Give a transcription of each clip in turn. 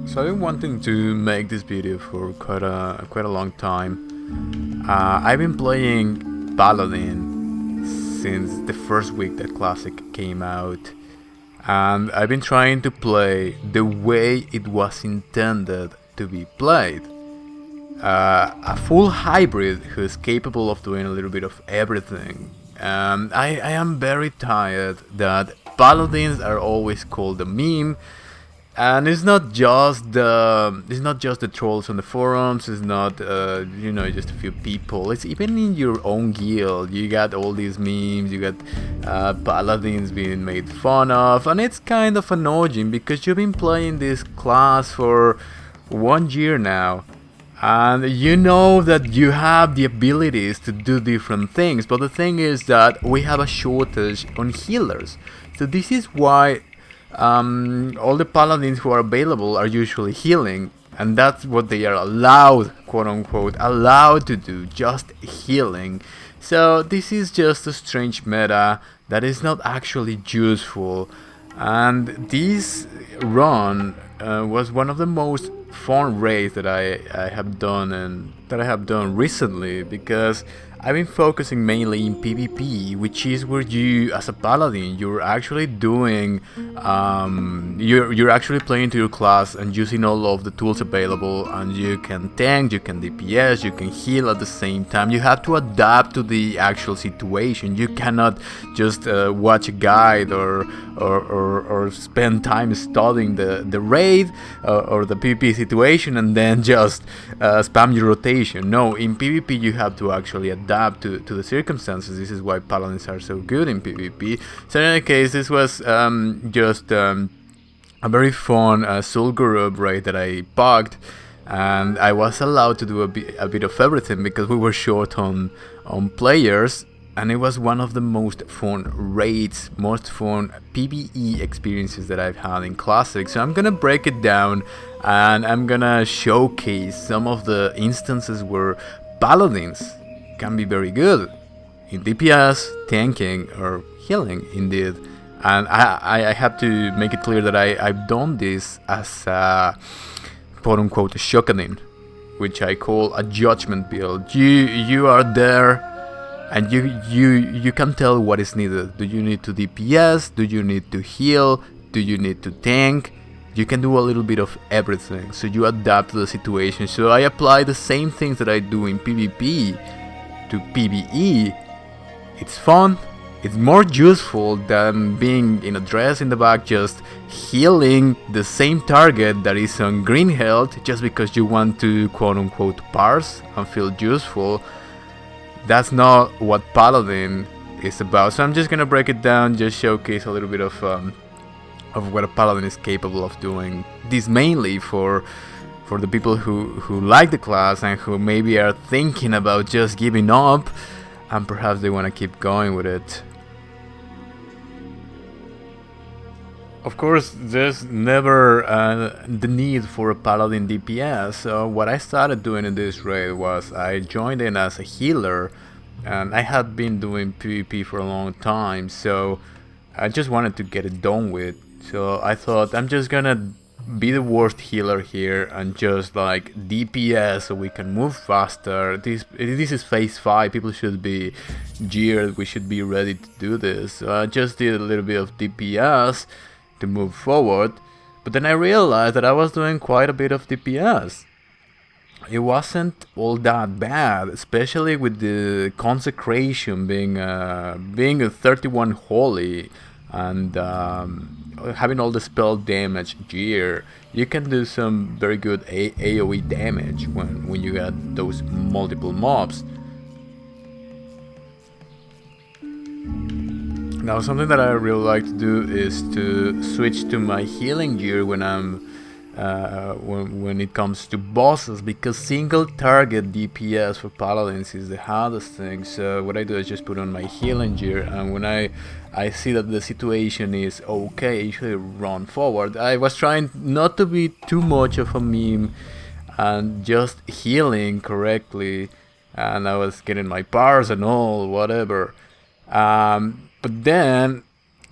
So I've been wanting to make this video for quite a long time. I've been playing Paladin since the first week that Classic came out, and I've been trying to play the way it was intended to be played. A full hybrid who is capable of doing a little bit of everything. I am very tired that Paladins are always called a meme. And it's not just the trolls on the forums. It's not just a few people. It's even in your own guild. You got all these memes. You got paladins being made fun of, and it's kind of annoying because you've been playing this class for 1 year now, and you know that you have the abilities to do different things. But the thing is that we have a shortage on healers. So this is why. All the paladins who are available are usually healing, and that's what they are allowed, quote unquote, allowed to do, just healing. So this is just a strange meta that is not actually useful, and this run was one of the most fun raids that I have done and that I have done recently, because I've been focusing mainly in PvP, which is where you, as a paladin, you're actually doing, you're actually playing to your class and using all of the tools available, and you can tank, you can DPS, you can heal at the same time. You have to adapt to the actual situation. You cannot just watch a guide or spend time studying the raid or the PvP situation and then just spam your rotation. No, in PvP you have to actually adapt to the circumstances. This is why paladins are so good in PvP. So in any case, this was just a very fun Soul Guru raid that I bugged, and I was allowed to do a bit of everything because we were short on players, and it was one of the most fun raids, most fun PvE experiences that I've had in Classic. So I'm gonna break it down and I'm gonna showcase some of the instances where paladins can be very good in DPS, tanking, or healing indeed. And I have to make it clear that I've done this as a quote unquote shockening, which I call a judgment build. You are there and you can tell what is needed. Do you need to DPS? Do you need to heal? Do you need to tank? You can do a little bit of everything, so you adapt to the situation. So I apply the same things that I do in PvP to PvE. It's fun, it's more useful than being in a dress in the back just healing the same target that is on green health just because you want to quote unquote parse and feel useful. That's not what Paladin is about. So I'm just gonna break it down, just showcase a little bit of what a Paladin is capable of doing. This mainly for the people who like the class and who maybe are thinking about just giving up, and perhaps they want to keep going with it. Of course, there's never the need for a paladin DPS, so what I started doing in this raid was I joined in as a healer, and I had been doing PvP for a long time, so I just wanted to get it done with. So I thought I'm just gonna be the worst healer here and just like DPS so we can move faster. This is phase 5, people should be geared, we should be ready to do this. So I just did a little bit of DPS to move forward, but then I realized that I was doing quite a bit of DPS. It wasn't all that bad, especially with the consecration being a 31 holy and having all the spell damage gear. You can do some very good AoE damage when you get those multiple mobs. Now, something that I really like to do is to switch to my healing gear when I'm when it comes to bosses, because single target DPS for paladins is the hardest thing. So what I do is just put on my healing gear, and when I see that the situation is okay, I usually run forward. I was trying not to be too much of a meme and just healing correctly, and I was getting my bars and all, whatever. But then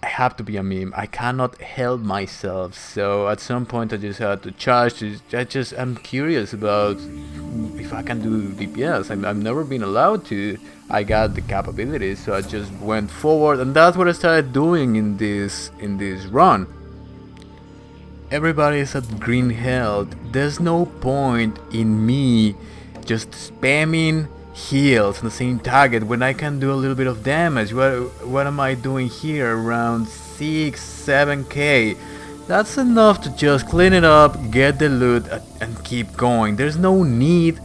I have to be a meme. I cannot help myself. So at some point I just had to charge. I'm curious about if I can do DPS. I've never been allowed to. I got the capabilities, so I just went forward, and that's what I started doing in this run. Everybody is at green health. There's no point in me just spamming heals on the same target when I can do a little bit of damage. What am I doing here? Around 6-7k. That's enough to just clean it up, get the loot, and keep going. There's no need.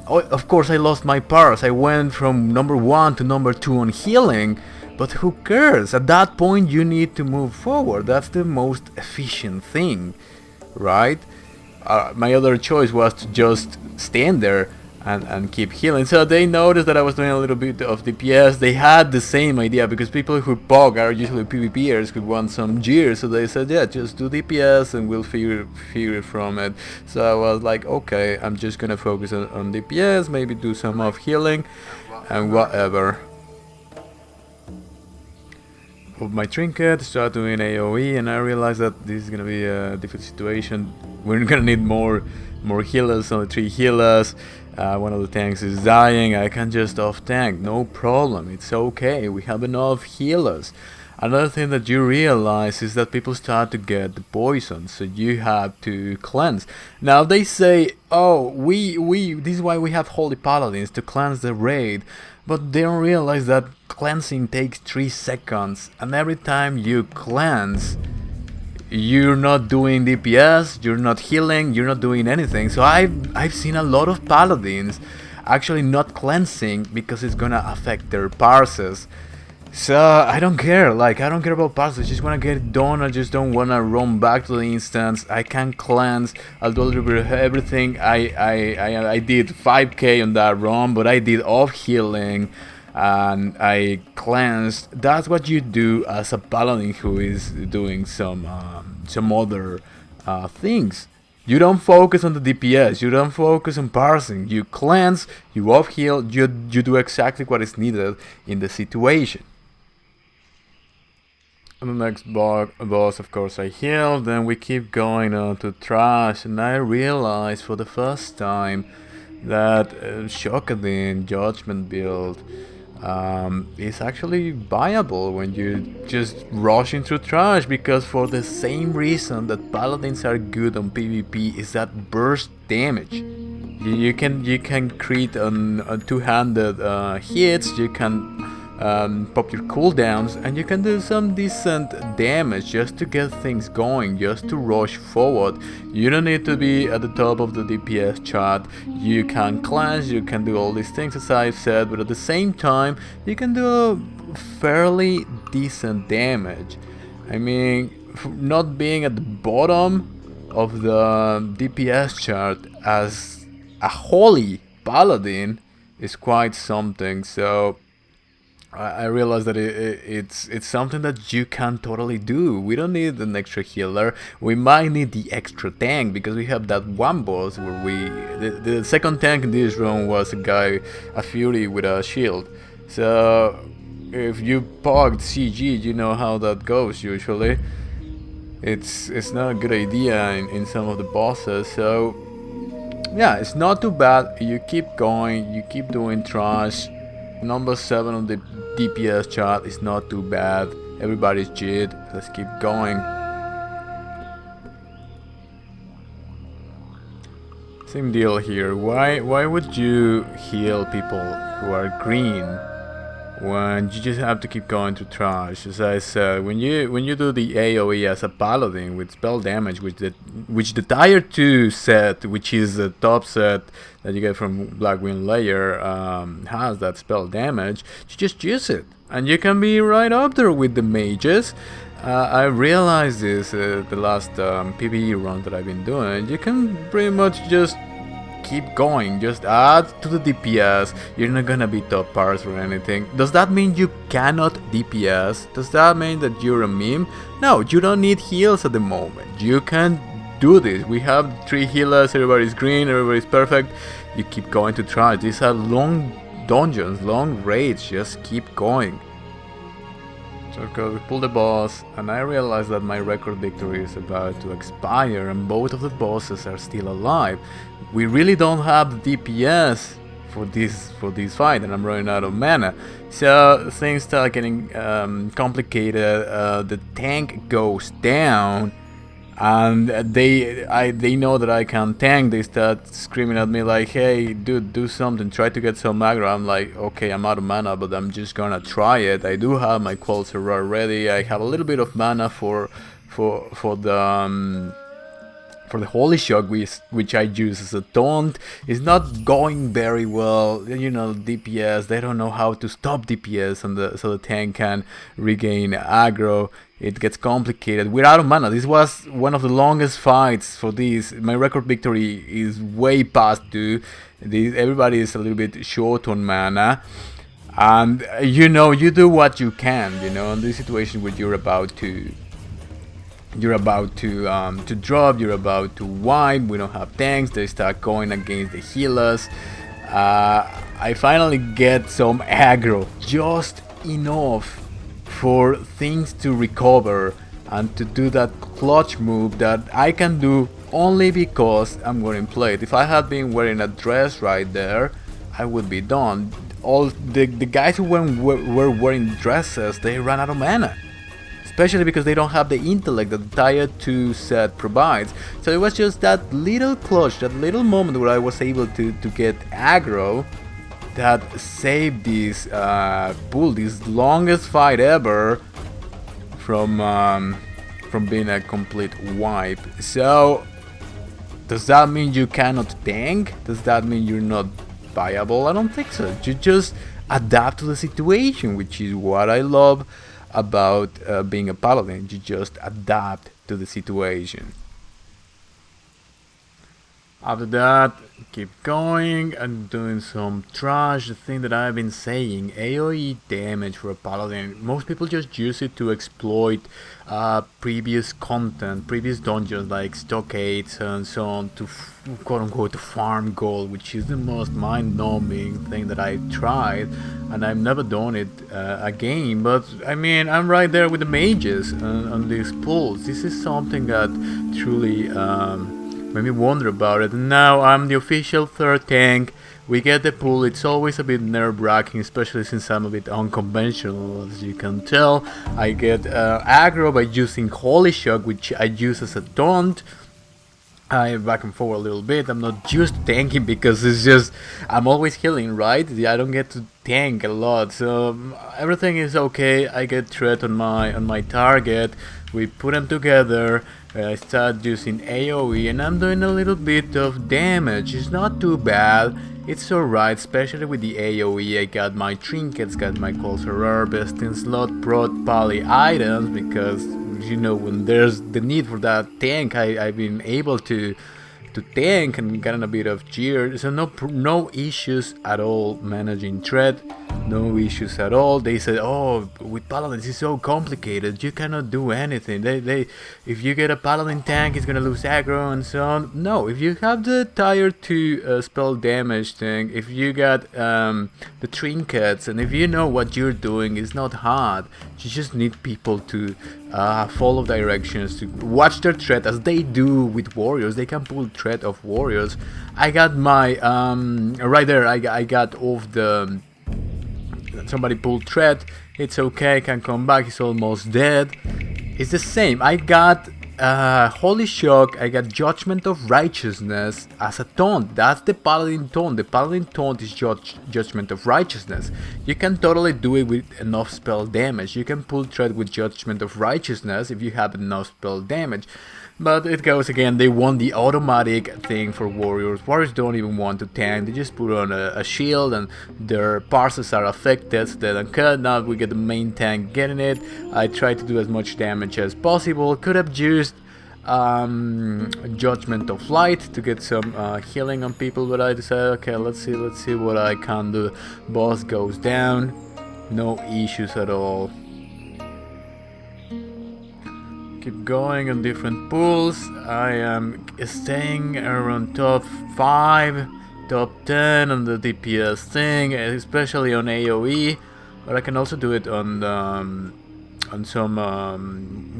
Oh, of course I lost my parts. I went from number 1 to number 2 on healing, but who cares? At that point you need to move forward. That's the most efficient thing, right? My other choice was to just stand there and keep healing. So they noticed that I was doing a little bit of DPS. They had the same idea, because people who POG are usually PvPers who want some gear, so they said, yeah, just do DPS and we'll figure it from it. So I was like, okay, I'm just gonna focus on DPS, maybe do some of healing and whatever. Of my trinket, start doing AoE, and I realized that this is gonna be a difficult situation. We're gonna need more healers, only 3 healers. One of the tanks is dying. I can just off tank, no problem, it's okay, we have enough healers. Another thing that you realize is that people start to get the poison, so you have to cleanse. Now they say, oh, this is why we have Holy Paladins, to cleanse the raid, but they don't realize that cleansing takes 3 seconds, and every time you cleanse, you're not doing DPS, you're not healing, you're not doing anything. So I've seen a lot of Paladins actually not cleansing because it's gonna affect their parses. So I don't care, like I don't care about parses, I just wanna get it done. I just don't wanna run back to the instance. I can cleanse, I'll do a little bit of everything. I did 5k on that run, but I did off healing and I cleansed. That's what you do as a paladin who is doing some other things. You don't focus on the DPS, you don't focus on parsing, you cleanse, you off heal, you do exactly what is needed in the situation. On the next boss, of course, I heal, then we keep going on to trash, and I realized for the first time that Shokadin Judgment build is actually viable when you just rushing through trash, because for the same reason that Paladins are good on PvP is that burst damage. You can crit on two-handed hits, you can pop your cooldowns, and you can do some decent damage just to get things going, just to rush forward. You don't need to be at the top of the DPS chart. You can cleanse, you can do all these things as I've said, but at the same time you can do fairly decent damage. I mean, not being at the bottom of the DPS chart as a holy paladin is quite something. So I realized that it's something that you can totally do. We don't need an extra healer. We might need the extra tank, because we have that one boss where the second tank in this run was a fury with a shield. So if you pogged CG, you know how that goes usually. It's not a good idea in some of the bosses. So yeah, it's not too bad. You keep going, you keep doing trash. Number 7 on the DPS chart is not too bad. Everybody's jit. Let's keep going. Same deal here. Why would you heal people who are green when you just have to keep going to trash? As I said, when you do the AoE as a paladin with spell damage, which the tier 2 set, which is the top set that you get from Blackwind Layer, has that spell damage, you just use it, and you can be right up there with the mages. I realized this the last PvE run that I've been doing. You can pretty much just keep going, just add to the DPS. You're not gonna be top pars or anything. Does that mean you cannot DPS? Does that mean that you're a meme? No, you don't need heals at the moment. You can do this. We have 3 healers, everybody's green, everybody's perfect. You keep going to try. These are long dungeons, long raids, just keep going. So we pull the boss, and I realize that my record victory is about to expire, and both of the bosses are still alive. We really don't have the DPS for this fight, and I'm running out of mana. So things start getting complicated. The tank goes down, and they know that I can tank. They start screaming at me like, "Hey, dude, do something! Try to get some aggro." I'm like, "Okay, I'm out of mana, but I'm just gonna try it." I do have my Qualls ready. I have a little bit of mana for the Holy Shock, which I use as a taunt. It's not going very well, you know. DPS, they don't know how to stop DPS, and so the tank can regain aggro. It gets complicated. We're out of mana. This was one of the longest fights for this. My record victory is way past 2. Everybody is a little bit short on mana. And you know, you do what you can, you know, in this situation where you're about to drop, you're about to wipe, we don't have tanks, they start going against the healers. I finally get some aggro, just enough for things to recover and to do that clutch move that I can do only because I'm wearing plate. If I had been wearing a dress right there, I would be done. All the guys who were wearing dresses, they ran out of mana. Especially because they don't have the intellect that the Tier 2 set provides. So it was just that little clutch, that little moment where I was able to get aggro that saved this pool, this longest fight ever, from being a complete wipe. So does that mean you cannot tank? Does that mean you're not viable? I don't think so. You just adapt to the situation, which is what I love about being a paladin. You just adapt to the situation. After that, keep going and doing some trash. The thing that I've been saying, AoE damage for a paladin, most people just use it to exploit previous content, previous dungeons like stockades and so on, to quote unquote to farm gold, which is the most mind-numbing thing that I've tried, and I've never done it again. But I mean, I'm right there with the mages on these pools. This is something that truly made me wonder about it. And now I'm the official third tank. We get the pool. It's always a bit nerve-wracking, especially since I'm a bit unconventional, as you can tell. I get aggro by using Holy Shock, which I use as a taunt. I back and forward a little bit. I'm not just tanking because it's just I'm always healing, right? I don't get to tank a lot, so everything is okay. I get threat on my target. We put them together. I start using AoE, and I'm doing a little bit of damage. It's not too bad. It's alright, especially with the AoE. I got my trinkets, got my Qualls best in slot, brought poly items because, you know, when there's the need for that tank, I've been able to tank and gotten a bit of cheer. So no issues at all managing threat. No issues at all. They said, "Oh, with Paladins it's so complicated. You cannot do anything. If you get a Paladin tank, it's gonna lose aggro and so on." No, if you have the Tier 2 spell damage thing, if you got the trinkets, and if you know what you're doing, it's not hard. You just need people to follow directions, to watch their threat as they do with warriors. They can pull threat of warriors. I got my right there. I got off the. Somebody pulled threat. It's okay. Can come back. He's almost dead. It's the same. I got Holy Shock. I got Judgment of Righteousness as a taunt. That's the Paladin taunt. The Paladin taunt is Judgment of Righteousness. You can totally do it with enough spell damage. You can pull threat with Judgment of Righteousness if you have enough spell damage. But it goes again, they want the automatic thing for warriors. Warriors don't even want to tank, they just put on a shield and their parses are affected, so they don't cut. Now we get the main tank getting it. I try to do as much damage as possible. Could have used Judgment of Light to get some healing on people, but I decided, okay, let's see what I can do. Boss goes down, no issues at all. Keep going on different pools. I am staying around top 5, top 10 on the DPS thing, especially on AoE, but I can also do it on on some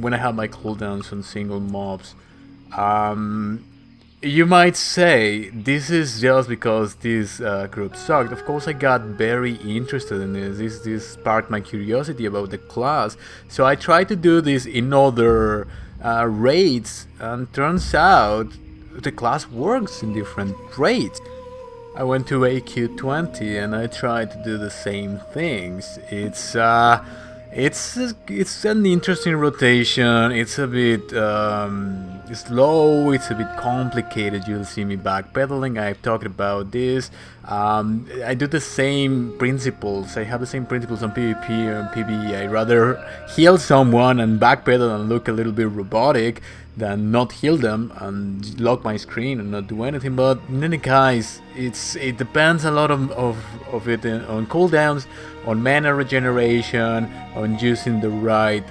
when I have my cooldowns on single mobs. You might say this is just because this group sucked. Of course, I got very interested in this. This sparked my curiosity about the class. So I tried to do this in other raids, and turns out the class works in different raids. I went to AQ20 and I tried to do the same things. It's an interesting rotation. It's a bit slow. It's a bit complicated. You'll see me backpedaling. I've talked about this. I do the same principles. I have the same principles on PvP and PvE. I rather heal someone and backpedal and look a little bit robotic than not heal them and lock my screen and not do anything. But in any case, it depends a lot of it on cooldowns, on mana regeneration, on using the right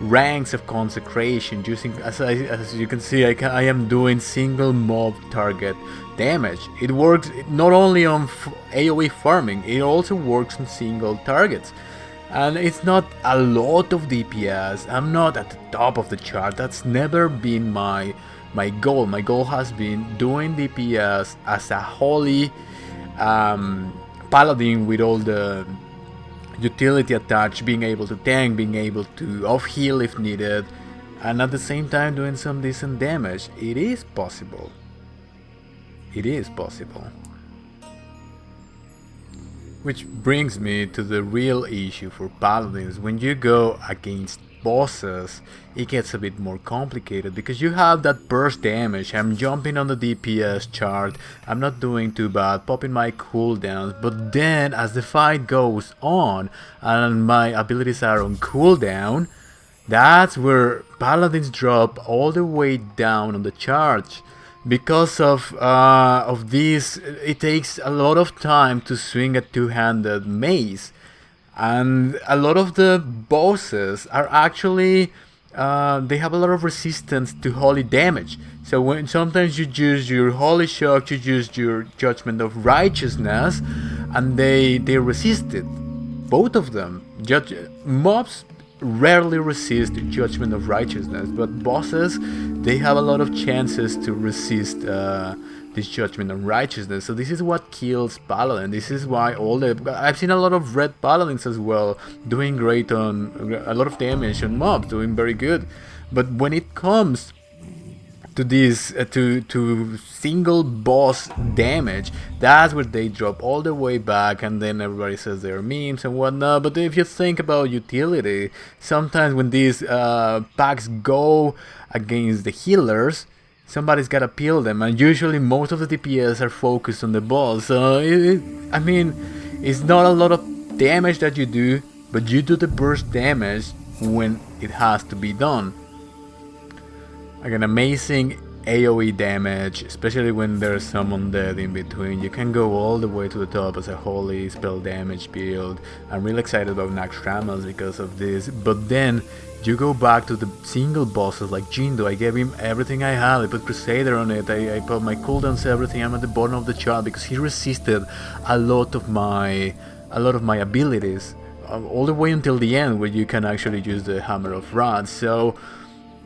ranks of consecration. Using, as you can see, I am doing single mob target damage. It works not only on AoE farming, it also works on single targets. And it's not a lot of DPS. I'm not at the top of the chart. That's never been my goal. My goal has been doing DPS as a holy paladin with all the utility attached, being able to tank, being able to off heal if needed, and at the same time doing some decent damage. It is possible. It is possible. Which brings me to the real issue for paladins. When you go against bosses, it gets a bit more complicated because you have that burst damage. I'm jumping on the DPS chart, I'm not doing too bad, popping my cooldowns, but then as the fight goes on and my abilities are on cooldown, that's where paladins drop all the way down on the chart. Because of this, it takes a lot of time to swing a two-handed mace, and a lot of the bosses are actually they have a lot of resistance to holy damage. So when sometimes you use your holy shock, you use your judgment of righteousness, and they resist it. Both of them. Mobs rarely resist the judgment of righteousness, but bosses, they have a lot of chances to resist this judgment of righteousness. So this is what kills paladin. This is why I've seen a lot of red paladins as well doing great on a lot of damage on mobs, doing very good. But when it comes to this to single boss damage, that's where they drop all the way back, and then everybody says they're memes and whatnot. But if you think about utility, sometimes when these packs go against the healers, somebody's gotta peel them, and usually most of the DPS are focused on the boss. So I mean, it's not a lot of damage that you do, but you do the burst damage when it has to be done. Again, amazing AoE damage, especially when there's some undead in between. You can go all the way to the top as a holy spell damage build. I'm really excited about Nax Ramos because of this, but then you go back to the single bosses like Jindo. I gave him everything I had. I put Crusader on it, I put my cooldowns, everything. I'm at the bottom of the chart because he resisted a lot of my abilities, all the way until the end where you can actually use the Hammer of Wrath. So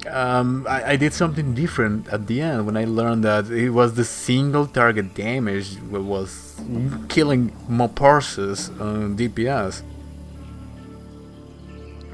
I did something different at the end when I learned that it was the single target damage that was killing Moparses on DPS.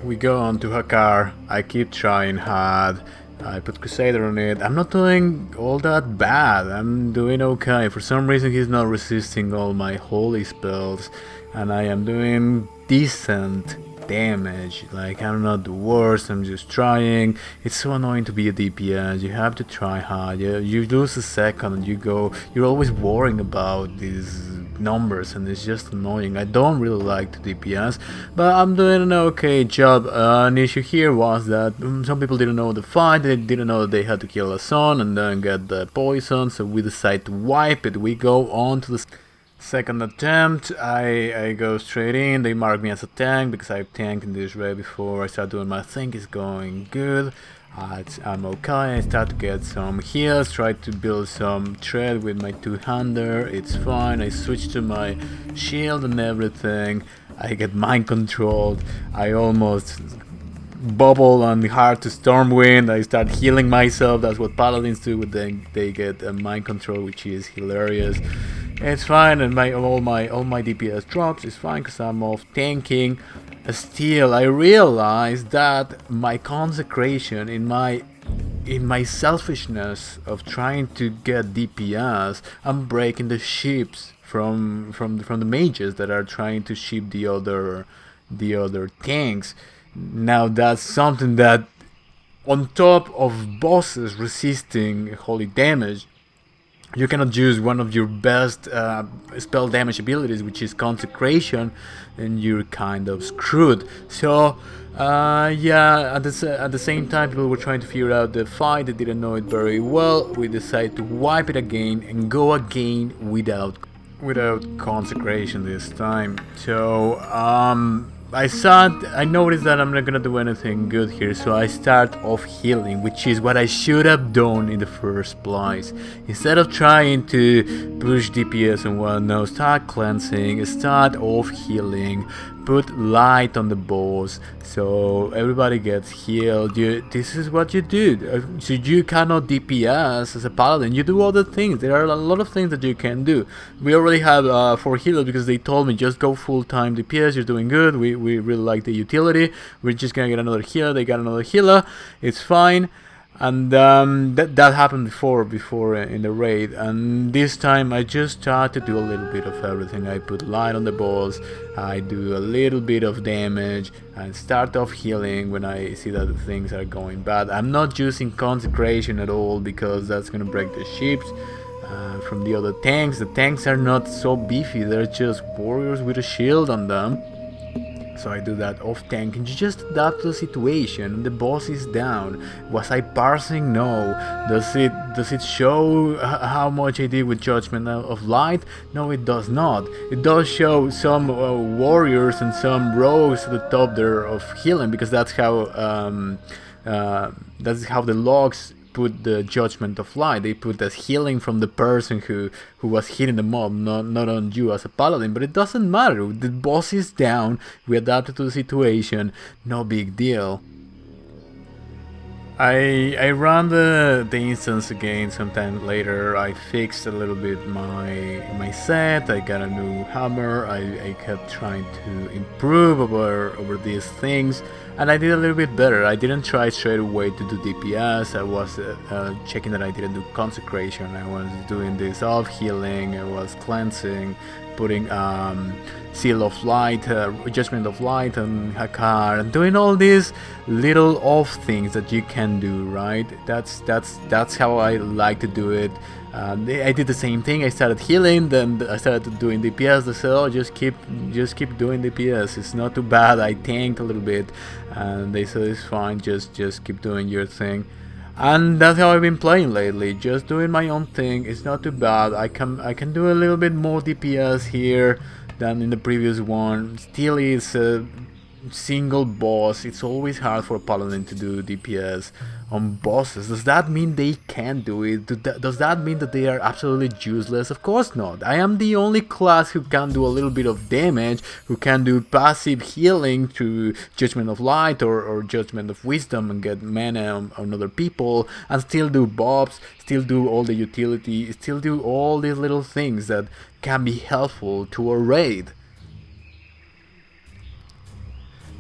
We go on to Hakar. I keep trying hard. I put Crusader on it. I'm not doing all that bad. I'm doing okay. For some reason he's not resisting all my holy spells, and I am doing decent damage. Like, I'm not the worst, I'm just trying. It's so annoying to be a DPS. You have to try hard. You lose a second and you're always worrying about these numbers, and it's just annoying. I don't really like to DPS, but I'm doing an okay job. An issue here was that some people didn't know the fight. They didn't know that they had to kill a son and then get the poison, so we decide to wipe it. We go on to the second attempt. I go straight in. They mark me as a tank because I've tanked in this raid before. I start doing my thing. It's going good. I'm okay. I start to get some heals, try to build some tread with my two-hander. It's fine. I switch to my shield and everything. I get mind controlled. I almost bubble and heart to Stormwind. I start healing myself. That's what Paladins do. Then they get mind control, which is hilarious. It's fine, and all my DPS drops. It's fine because I'm off tanking. Still, I realized that my consecration in my selfishness of trying to get DPS, I'm breaking the ships from the mages that are trying to ship the other tanks. Now that's something that, on top of bosses resisting holy damage, you cannot use one of your best spell damage abilities, which is consecration, and you're kind of screwed. So yeah, at the same time, people were trying to figure out the fight. They didn't know it very well. We decided to wipe it again and go again without consecration this time. So I noticed that I'm not gonna do anything good here, so I start off healing, which is what I should have done in the first place. Instead of trying to push DPS and whatnot, start cleansing, start off healing, put light on the boss, so everybody gets healed. This is what you do. So you cannot DPS as a paladin. You do other things. There are a lot of things that you can do. We already have 4 healers because they told me just go full-time DPS. You're doing good. We really like the utility. We're just gonna get another healer. They got another healer. It's fine. And that happened before in the raid, and this time I just start to do a little bit of everything. I put light on the balls, I do a little bit of damage, and start off healing when I see that things are going bad. I'm not using consecration at all because that's gonna break the ships from the other tanks. The tanks are not so beefy, they're just warriors with a shield on them. So I do that off tank, and you just adapt to the situation. The boss is down. Was I parsing? No. Does it show how much I did with Judgment of Light? No, it does not. It does show some warriors and some rogues at the top there of healing, because that's how the logs put the Judgment of Light. They put as healing from the person who was hitting the mob, not on you as a paladin. But it doesn't matter. The boss is down. We adapted to the situation. No big deal. I ran the instance again sometime later. I fixed a little bit my set. I got a new hammer. I kept trying to improve over these things, and I did a little bit better. I didn't try straight away to do DPS. I was checking that I didn't do consecration. I was doing this off healing. I was cleansing, putting seal of light, judgment of light, and Hakar, and doing all these little off things that you can do, right? That's how I like to do it. I did the same thing. I started healing, then I started doing DPS. They said, "Oh, just keep doing DPS. It's not too bad." I tanked a little bit, and they said it's fine. Just keep doing your thing. And that's how I've been playing lately, just doing my own thing. It's not too bad. I can do a little bit more DPS here than in the previous one. Still, it's a single boss. It's always hard for a paladin to do DPS on bosses. Does that mean they can't do it? Does that mean that they are absolutely useless? Of course not. I am the only class who can do a little bit of damage, who can do passive healing through Judgment of Light or Judgment of Wisdom and get mana on other people, and still do buffs, still do all the utility, still do all these little things that can be helpful to a raid.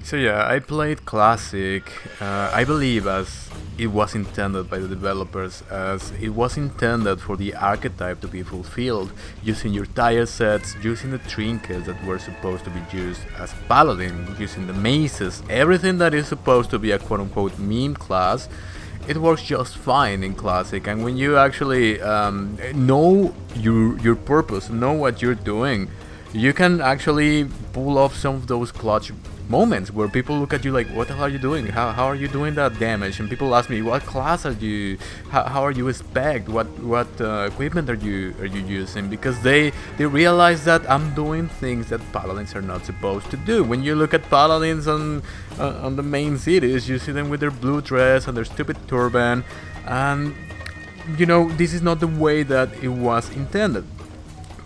So yeah, I played Classic, I believe as it was intended by the developers, as it was intended for the archetype to be fulfilled, using your tire sets, using the trinkets that were supposed to be used as Paladin, using the maces, everything that is supposed to be a quote-unquote meme class. It works just fine in Classic, and when you actually know your purpose, know what you're doing, you can actually pull off some of those clutch moments where people look at you like, what the hell are you doing? How are you doing that damage? And people ask me, what class are you? How are you spec'd? What equipment are you using? Because they realize that I'm doing things that paladins are not supposed to do. When you look at paladins on the main cities, you see them with their blue dress and their stupid turban, and you know, this is not the way that it was intended.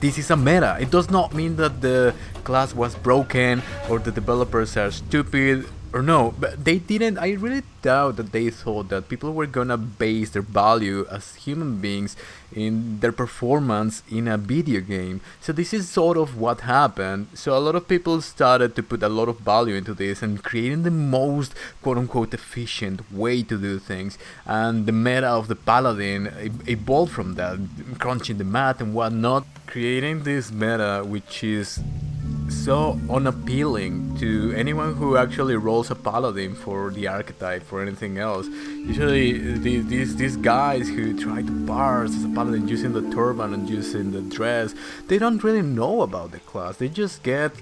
This is a meta. It does not mean that the class was broken or the developers are stupid. or no, but they didn't. I really doubt that they thought that people were gonna base their value as human beings in their performance in a video game. So this is sort of what happened. So a lot of people started to put a lot of value into this and creating the most quote-unquote efficient way to do things. And the meta of the Paladin evolved from that, crunching the math and whatnot, creating this meta which is so unappealing to anyone who actually rolls a paladin for the archetype for anything else. Usually these guys who try to parse as a paladin using the turban and using the dress, they don't really know about the class. They just get,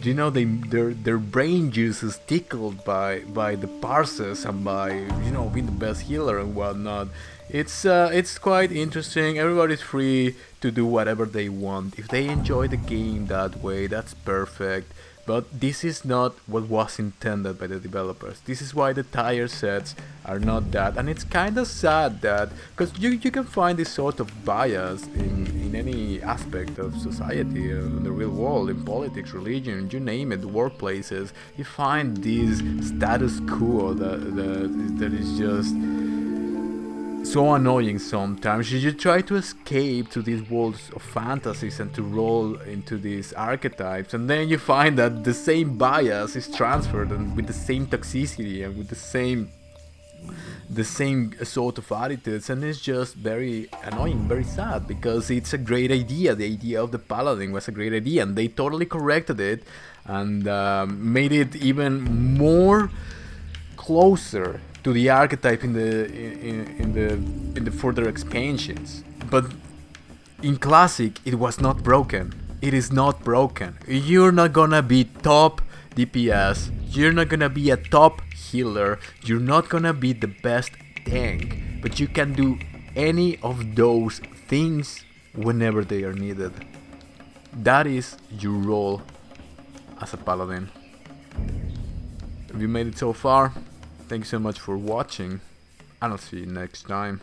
you know, their brain juices tickled by the parses and by, you know, being the best healer and whatnot. It's quite interesting. Everybody's free to do whatever they want. If they enjoy the game that way, that's perfect. But this is not what was intended by the developers. This is why the tire sets are not that. And it's kind of sad that, because you can find this sort of bias in any aspect of society, in the real world, in politics, religion, you name it, workplaces. You find this status quo that is just so annoying sometimes. You try to escape to these worlds of fantasies and to roll into these archetypes, and then you find that the same bias is transferred and with the same toxicity and with the same sort of attitudes, and it's just very annoying, very sad, because it's a great idea. The idea of the Paladin was a great idea, and they totally corrected it and made it even more closer to the archetype in the further expansions. But in Classic, it was not broken. It is not broken. You're not gonna be top DPS. You're not gonna be a top healer. You're not gonna be the best tank. But you can do any of those things whenever they are needed. That is your role as a Paladin. If you made it so far, thank you so much for watching, and I'll see you next time.